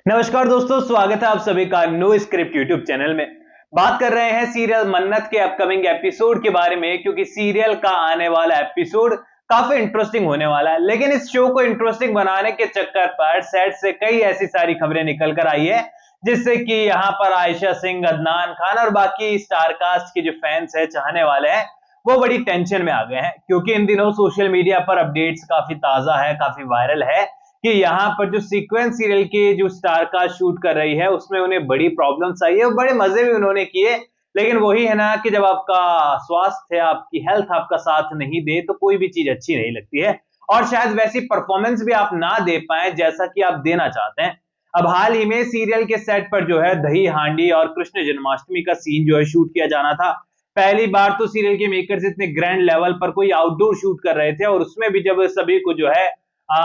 नमस्कार दोस्तों, स्वागत है आप सभी का नो स्क्रिप्ट यूट्यूब चैनल में। बात कर रहे हैं सीरियल मन्नत के अपकमिंग एपिसोड के बारे में, क्योंकि सीरियल का आने वाला एपिसोड काफी इंटरेस्टिंग होने वाला है। लेकिन इस शो को इंटरेस्टिंग बनाने के चक्कर पर सेट से कई ऐसी सारी खबरें निकल कर आई है, जिससे कि यहाँ पर आयशा सिंह, अदनान खान और बाकी स्टार कास्ट के जो फैंस है, चाहने वाले हैं, वो बड़ी टेंशन में आ गए हैं। क्योंकि इन दिनों सोशल मीडिया पर अपडेट्स काफी ताजा है, काफी वायरल है कि यहाँ पर जो सीक्वेंस सीरियल के जो स्टार कास्ट शूट कर रही है, उसमें उन्हें बड़ी प्रॉब्लम्स आई है और बड़े मजे भी उन्होंने किए। लेकिन वही है ना कि जब आपका स्वास्थ्य, आपकी हेल्थ आपका साथ नहीं दे तो कोई भी चीज अच्छी नहीं लगती है, और शायद वैसी परफॉर्मेंस भी आप ना दे पाए जैसा कि आप देना चाहते हैं। अब हाल ही में सीरियल के सेट पर जो है दही हांडी और कृष्ण जन्माष्टमी का सीन जो है शूट किया जाना था। पहली बार तो सीरियल के मेकर्स इतने ग्रैंड लेवल पर कोई आउटडोर शूट कर रहे थे, और उसमें भी जब सभी को जो है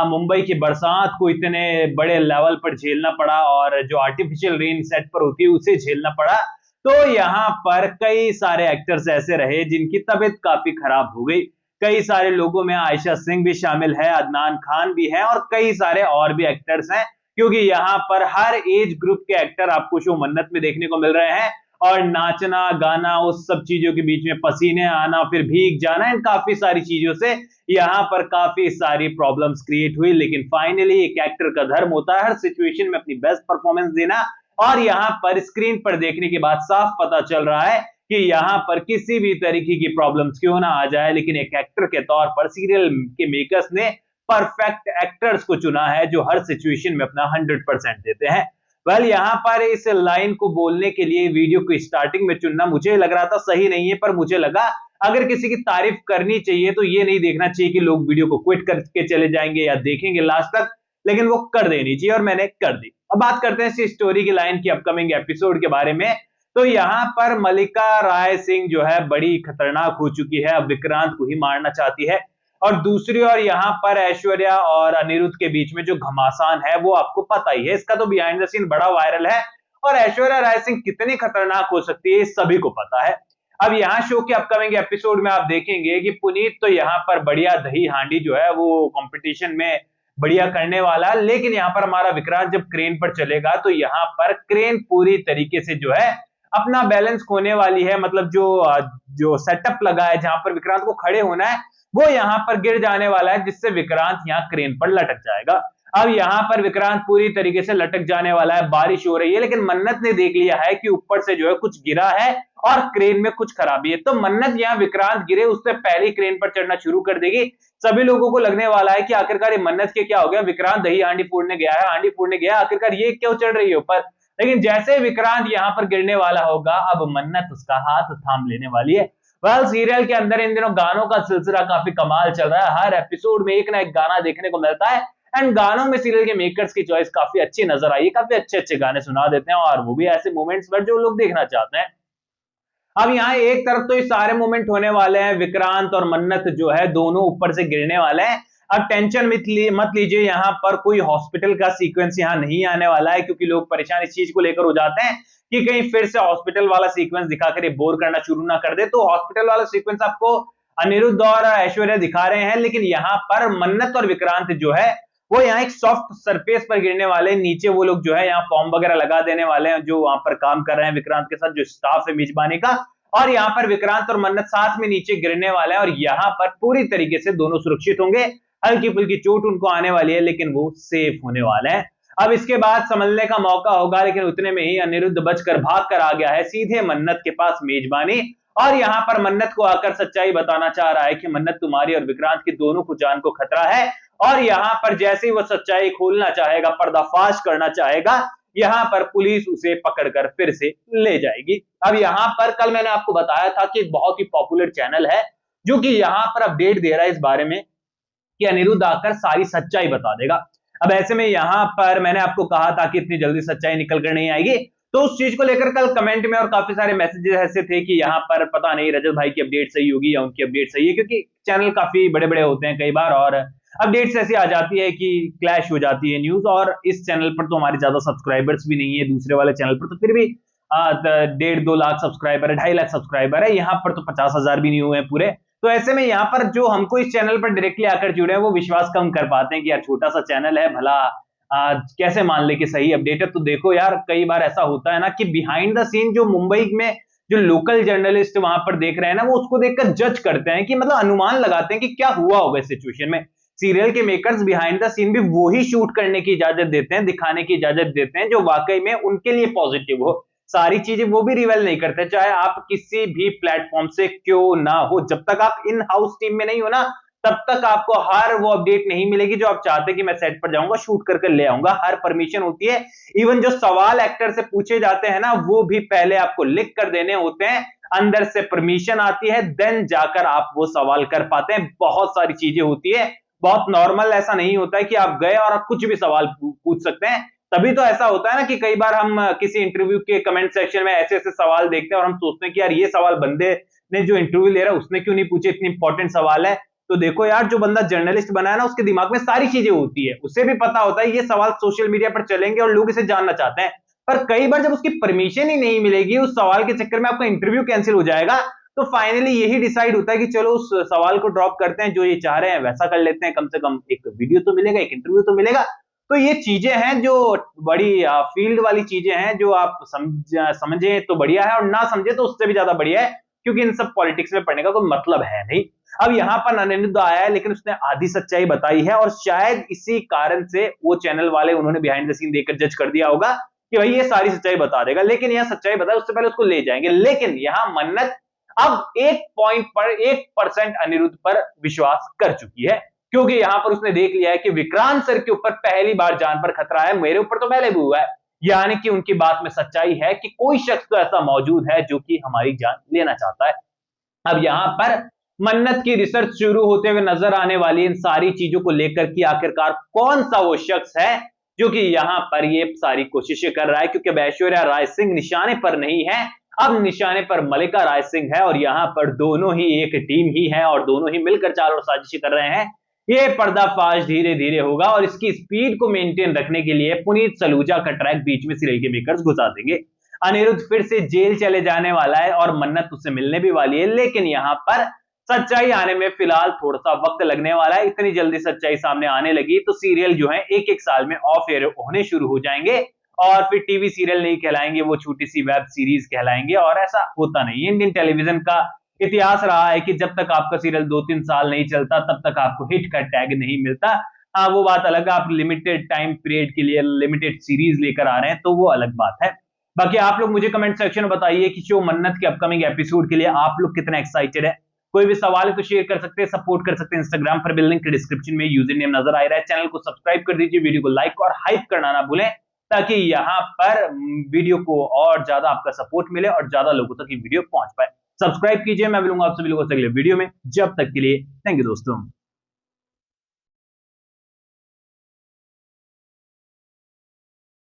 मुंबई की बरसात को इतने बड़े लेवल पर झेलना पड़ा, और जो आर्टिफिशियल रेन सेट पर होती है उसे झेलना पड़ा, तो यहाँ पर कई सारे एक्टर्स ऐसे रहे जिनकी तबीयत काफी खराब हो गई। कई सारे लोगों में आयशा सिंह भी शामिल है, अदनान खान भी है और कई सारे और भी एक्टर्स हैं। क्योंकि यहाँ पर हर एज ग्रुप के एक्टर आपको शो मन्नत में देखने को मिल रहे हैं, और नाचना गाना उस सब चीजों के बीच में पसीने आना, फिर भीग जाना, इन काफी सारी चीजों से यहाँ पर काफी सारी प्रॉब्लम्स क्रिएट हुई। लेकिन फाइनली एक एक्टर का धर्म होता है हर सिचुएशन में अपनी बेस्ट परफॉर्मेंस देना, और यहाँ पर स्क्रीन पर देखने के बाद साफ पता चल रहा है कि यहाँ पर किसी भी तरीके की प्रॉब्लम्स क्यों ना आ जाए, लेकिन एक एक्टर के तौर पर सीरियल के मेकर्स ने परफेक्ट एक्टर्स को चुना है जो हर सिचुएशन में अपना 100% देते हैं। वेल, यहाँ पर इस लाइन को बोलने के लिए वीडियो को स्टार्टिंग में चुनना मुझे लग रहा था सही नहीं है, पर मुझे लगा अगर किसी की तारीफ करनी चाहिए तो ये नहीं देखना चाहिए कि लोग वीडियो को क्विट करके चले जाएंगे या देखेंगे लास्ट तक, लेकिन वो कर देनी चाहिए, और मैंने कर दी। अब बात करते हैं इस स्टोरी की लाइन की अपकमिंग एपिसोड के बारे में। तो यहाँ पर मल्लिका राय सिंह जो है बड़ी खतरनाक हो चुकी है, अब विक्रांत को ही मारना चाहती है। और दूसरी ओर यहाँ पर ऐश्वर्या और अनिरुद्ध के बीच में जो घमासान है वो आपको पता ही है, इसका तो बिहाइंड द सीन बड़ा वायरल है, और ऐश्वर्या राय सिंह कितनी खतरनाक हो सकती है सभी को पता है। अब यहाँ शो के अपकमिंग एपिसोड में आप देखेंगे कि पुनीत तो यहाँ पर बढ़िया दही हांडी जो है वो कंपटीशन में बढ़िया करने वाला है, लेकिन यहाँ पर हमारा विक्रांत जब क्रेन पर चलेगा तो यहाँ पर क्रेन पूरी तरीके से जो है अपना बैलेंस खोने वाली है। मतलब जो सेटअप लगा है जहां पर विक्रांत को खड़े होना है, वो यहाँ पर गिर जाने वाला है, जिससे विक्रांत यहाँ क्रेन पर लटक जाएगा। अब यहाँ पर विक्रांत पूरी तरीके से लटक जाने वाला है। बारिश हो रही है, लेकिन मन्नत ने देख लिया है कि ऊपर से जो है कुछ गिरा है और क्रेन में कुछ खराबी है, तो मन्नत यहाँ विक्रांत गिरे उससे पहले क्रेन पर चढ़ना शुरू कर देगी। सभी लोगों को लगने वाला है कि आखिरकार ये मन्नत के क्या हो गया, विक्रांत दही हांडी फोड़ने गया है, हांडी फोड़ने गया, आखिरकार ये क्यों चढ़ रही है ऊपर। लेकिन जैसे विक्रांत यहाँ पर गिरने वाला होगा, अब मन्नत उसका हाथ थाम लेने वाली है। वेल, सीरियल के अंदर इन दिनों गानों का सिलसिला काफी कमाल चल रहा है, हर एपिसोड में एक ना एक गाना देखने को मिलता है, एंड गानों में सीरियल के मेकर्स की चॉइस काफी अच्छी नजर आई है, काफी अच्छे अच्छे गाने सुना देते हैं, और वो भी ऐसे मोमेंट्स पर जो लोग देखना चाहते हैं। अब यहाँ एक तरफ तो ये सारे मोमेंट होने वाले हैं, विक्रांत और मन्नत जो है दोनों ऊपर से गिरने वाले हैं। अब टेंशन मत लीजिए, यहाँ पर कोई हॉस्पिटल का सीक्वेंस यहाँ नहीं आने वाला है, क्योंकि लोग परेशान इस चीज को लेकर हो जाते हैं कि कहीं फिर से हॉस्पिटल वाला सीक्वेंस दिखाकर ये बोर करना शुरू ना कर दे। तो हॉस्पिटल वाला सीक्वेंस आपको अनिरुद्ध और ऐश्वर्या दिखा रहे हैं, लेकिन यहाँ पर मन्नत और विक्रांत जो है वो यहाँ एक सॉफ्ट सरफेस पर गिरने वाले हैं। नीचे वो लोग जो है यहाँ फॉर्म वगैरह लगा देने वाले हैं, जो वहां पर काम कर रहे हैं विक्रांत के साथ, जो स्टाफ है मेजबानी का, और यहाँ पर विक्रांत और मन्नत साथ में नीचे गिरने वाले हैं, और यहाँ पर पूरी तरीके से दोनों सुरक्षित होंगे। हल्की फुल्की चोट उनको आने वाली है, लेकिन वो सेफ होने वाले हैं। अब इसके बाद संभलने का मौका होगा, लेकिन उतने में ही अनिरुद्ध बचकर भाग कर आ गया है सीधे मन्नत के पास मेजबानी, और यहाँ पर मन्नत को आकर सच्चाई बताना चाह रहा है कि मन्नत, तुम्हारी और विक्रांत की दोनों को जान को खतरा है। और यहाँ पर जैसे ही वो सच्चाई खोलना चाहेगा, पर्दाफाश करना चाहेगा, यहाँ पर पुलिस उसे पकड़कर फिर से ले जाएगी। अब यहाँ पर कल मैंने आपको बताया था कि एक बहुत ही पॉपुलर चैनल है जो कि यहाँ पर अपडेट दे रहा है इस बारे में कि अनिरुद्ध आकर सारी सच्चाई बता देगा। अब ऐसे में यहाँ पर मैंने आपको कहा था कि इतनी जल्दी सच्चाई निकल कर नहीं आएगी, तो उस चीज को लेकर कल कमेंट में और काफी सारे मैसेजेस ऐसे थे कि यहाँ पर पता नहीं रजत भाई की अपडेट सही होगी या उनकी अपडेट सही है, क्योंकि चैनल काफी बड़े बड़े होते हैं कई बार, और अपडेट्स ऐसी आ जाती है कि क्लैश हो जाती है न्यूज। और इस चैनल पर तो हमारे ज्यादा सब्सक्राइबर्स भी नहीं है, दूसरे वाले चैनल पर तो फिर भी 1.5-2 लाख सब्सक्राइबर है, 2.5 लाख सब्सक्राइबर है, यहाँ पर तो 50,000 भी नहीं हुए हैं पूरे। तो ऐसे में यहाँ पर जो हमको इस चैनल पर डायरेक्टली आकर जुड़े हैं वो विश्वास कम कर पाते हैं कि यार छोटा सा चैनल है, भला कैसे मान ले कि सही अपडेट है। तो देखो यार, कई बार ऐसा होता है ना कि बिहाइंड द सीन जो मुंबई में जो लोकल जर्नलिस्ट वहां पर देख रहे हैं ना, वो उसको देखकर जज करते हैं कि मतलब अनुमान लगाते हैं कि क्या हुआ होगा इस सिचुएशन में। सीरियल के मेकर्स बिहाइंड द सीन भी वही शूट करने की इजाजत देते हैं, दिखाने की इजाजत देते हैं जो वाकई में उनके लिए पॉजिटिव हो। सारी चीजें वो भी रिवील नहीं करते, चाहे आप किसी भी प्लेटफॉर्म से क्यों ना हो। जब तक आप इन हाउस टीम में नहीं हो ना, तब तक आपको हर वो अपडेट नहीं मिलेगी जो आप चाहते कि मैं सेट पर जाऊंगा, शूट करके ले आऊंगा। हर परमिशन होती है। इवन जो सवाल एक्टर से पूछे जाते हैं ना, वो भी पहले आपको लिख कर देने होते हैं, अंदर से परमिशन आती है, देन जाकर आप वो सवाल कर पाते हैं। बहुत सारी चीजें होती है, बहुत नॉर्मल ऐसा नहीं होता है कि आप गए और आप कुछ भी सवाल पूछ सकते हैं। तभी तो ऐसा होता है ना कि कई बार हम किसी इंटरव्यू के कमेंट सेक्शन में ऐसे ऐसे सवाल देखते हैं और हम सोचते हैं कि यार ये सवाल बंदे ने जो इंटरव्यू ले रहा है उसने क्यों नहीं पूछे, इतनी इंपॉर्टेंट सवाल है। तो देखो यार, जो बंदा जर्नलिस्ट बना है ना, उसके दिमाग में सारी चीजें होती है, उसे भी पता होता है ये सवाल सोशल मीडिया पर चलेंगे और लोग इसे जानना चाहते हैं। पर कई बार जब उसकी परमिशन ही नहीं मिलेगी, उस सवाल के चक्कर में आपका इंटरव्यू कैंसिल हो जाएगा, तो फाइनली यही डिसाइड होता है कि चलो उस सवाल को ड्रॉप करते हैं, जो ये चाह रहे हैं वैसा कर लेते हैं, कम से कम एक वीडियो तो मिलेगा, एक इंटरव्यू तो मिलेगा। तो ये चीजें हैं जो बड़ी फील्ड वाली चीजें हैं, जो आप समझे तो बढ़िया है और ना समझे तो उससे भी ज्यादा बढ़िया है, क्योंकि इन सब पॉलिटिक्स में पढ़ने का कोई मतलब है नहीं। अब यहाँ पर अनिरुद्ध आया है, लेकिन उसने आधी सच्चाई बताई है और शायद इसी कारण से वो चैनल वाले उन्होंने बिहाइंड द सीन देखकर जज कर दिया होगा कि भाई ये सारी सच्चाई बता देगा। लेकिन यह सच्चाई बताए उससे पहले उसको ले जाएंगे। लेकिन यहाँ मन्नत अब एक पॉइंट पर 1% अनिरुद्ध पर विश्वास कर चुकी है, क्योंकि यहां पर उसने देख लिया है कि विक्रांत सर के ऊपर पहली बार जान पर खतरा है, मेरे ऊपर तो पहले भी हुआ है। यानी कि उनकी बात में सच्चाई है कि कोई शख्स तो ऐसा मौजूद है जो कि हमारी जान लेना चाहता है। अब यहां पर मन्नत की रिसर्च शुरू होते हुए नजर आने वाली इन सारी चीजों को लेकर कि आखिरकार कौन सा वो शख्स है जो कि यहां पर ये सारी कोशिशें कर रहा है, क्योंकि अब ऐश्वर्या राय सिंह निशाने पर नहीं है, अब निशाने पर मल्लिका राय सिंह है और यहां पर दोनों ही एक टीम ही है और दोनों ही मिलकर चाल और साजिश कर रहे हैं। ये पर्दाफाश धीरे धीरे होगा और इसकी स्पीड को मेंटेन रखने के लिए पुनीत सलूजा का ट्रैक बीच में सीरियल के मेकर्स घुसा देंगे। अनिरुद्ध फिर से जेल चले जाने वाला है और मन्नत उससे मिलने भी वाली है, लेकिन यहां पर सच्चाई आने में फिलहाल थोड़ा सा वक्त लगने वाला है। इतनी जल्दी सच्चाई सामने आने लगी तो सीरियल जो है एक एक साल में ऑफ एयर होने शुरू हो जाएंगे और फिर टीवी सीरियल नहीं कहलाएंगे, वो छोटी सी वेब सीरीज कहलाएंगे। और ऐसा होता नहीं, इंडियन टेलीविजन का इतिहास रहा है कि जब तक आपका सीरियल 2-3 साल नहीं चलता तब तक आपको हिट का टैग नहीं मिलता। हाँ, वो बात अलग है, आप लिमिटेड टाइम पीरियड के लिए लिमिटेड सीरीज लेकर आ रहे हैं तो वो अलग बात है। बाकी आप लोग मुझे कमेंट सेक्शन में बताइए कि शो मन्नत के अपकमिंग एपिसोड के लिए आप लोग कितना एक्साइटेड है। कोई भी सवाल है तो शेयर कर सकते हैं, सपोर्ट कर सकते हैं इंस्टाग्राम पर, लिंक के डिस्क्रिप्शन में यूजर नेम नजर आ रहा है। चैनल को सब्सक्राइब कर दीजिए, वीडियो को लाइक और हाइप करना ना भूलें, ताकि यहाँ पर वीडियो को और ज्यादा आपका सपोर्ट मिले और ज्यादा लोगों तक ये वीडियो पहुंच पाए। सब्सक्राइब कीजिए, मैं मिलूंगा आपसे अगले वीडियो में। जब तक के लिए थैंक यू दोस्तों।